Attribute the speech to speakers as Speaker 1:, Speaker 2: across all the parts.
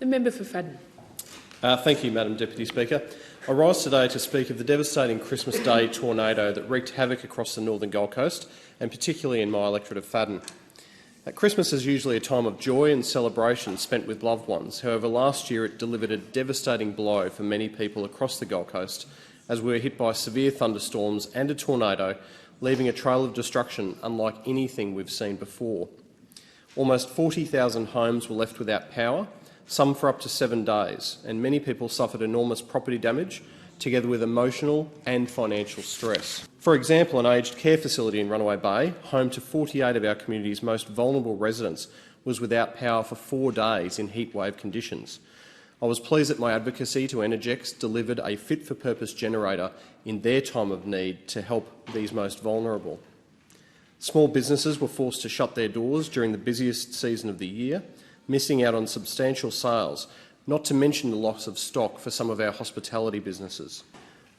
Speaker 1: The member for Fadden.
Speaker 2: Thank you, Madam Deputy Speaker. I rise today to speak of the devastating Christmas Day tornado that wreaked havoc across the northern Gold Coast, and particularly in my electorate of Fadden. Christmas is usually a time of joy and celebration spent with loved ones. However, last year it delivered a devastating blow for many people across the Gold Coast as we were hit by severe thunderstorms and a tornado, leaving a trail of destruction unlike anything we've seen before. Almost 40,000 homes were left without power, some for up to 7 days, and many people suffered enormous property damage, together with emotional and financial stress. For example, an aged care facility in Runaway Bay, home to 48 of our community's most vulnerable residents, was without power for 4 days in heatwave conditions. I was pleased that my advocacy to Energex delivered a fit-for-purpose generator in their time of need to help these most vulnerable. Small businesses were forced to shut their doors during the busiest season of the year, missing out on substantial sales, not to mention the loss of stock for some of our hospitality businesses.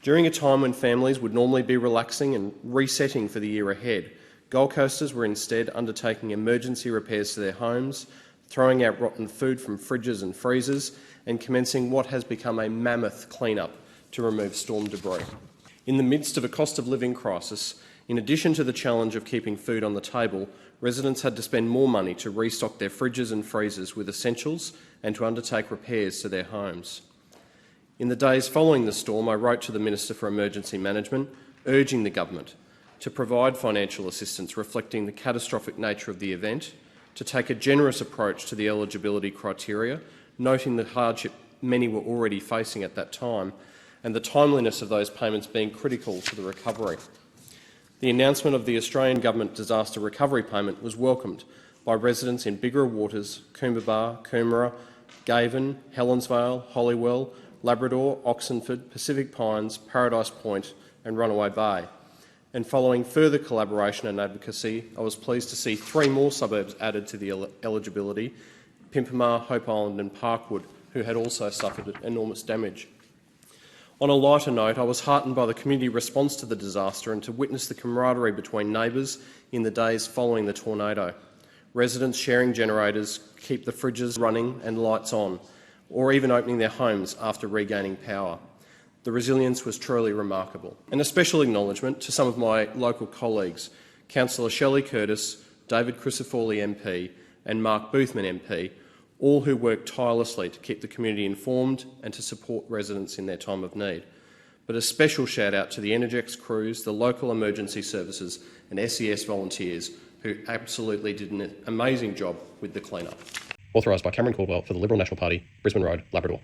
Speaker 2: During a time when families would normally be relaxing and resetting for the year ahead, Gold Coasters were instead undertaking emergency repairs to their homes, throwing out rotten food from fridges and freezers, and commencing what has become a mammoth clean-up to remove storm debris. In the midst of a cost of living crisis, in addition to the challenge of keeping food on the table, residents had to spend more money to restock their fridges and freezers with essentials and to undertake repairs to their homes. In the days following the storm, I wrote to the Minister for Emergency Management, urging the government to provide financial assistance reflecting the catastrophic nature of the event, to take a generous approach to the eligibility criteria, noting the hardship many were already facing at that time, and the timeliness of those payments being critical to the recovery. The announcement of the Australian Government Disaster Recovery Payment was welcomed by residents in Bigara Waters, Coomberbar, Coomera, Gaven, Helensvale, Holywell, Labrador, Oxenford, Pacific Pines, Paradise Point and Runaway Bay. And following further collaboration and advocacy, I was pleased to see 3 more suburbs added to the eligibility: Pimpamar, Hope Island and Parkwood, who had also suffered enormous damage. On a lighter note, I was heartened by the community response to the disaster and to witness the camaraderie between neighbours in the days following the tornado. Residents sharing generators, keep the fridges running and lights on, or even opening their homes after regaining power. The resilience was truly remarkable. And a special acknowledgement to some of my local colleagues, Councillor Shelley Curtis, David Crisafulli MP and Mark Boothman MP, all who worked tirelessly to keep the community informed and to support residents in their time of need. But a special shout out to the Energex crews, the local emergency services and SES volunteers who absolutely did an amazing job with the clean-up.
Speaker 3: Authorised by Cameron Caldwell for the Liberal National Party, Brisbane Road, Labrador.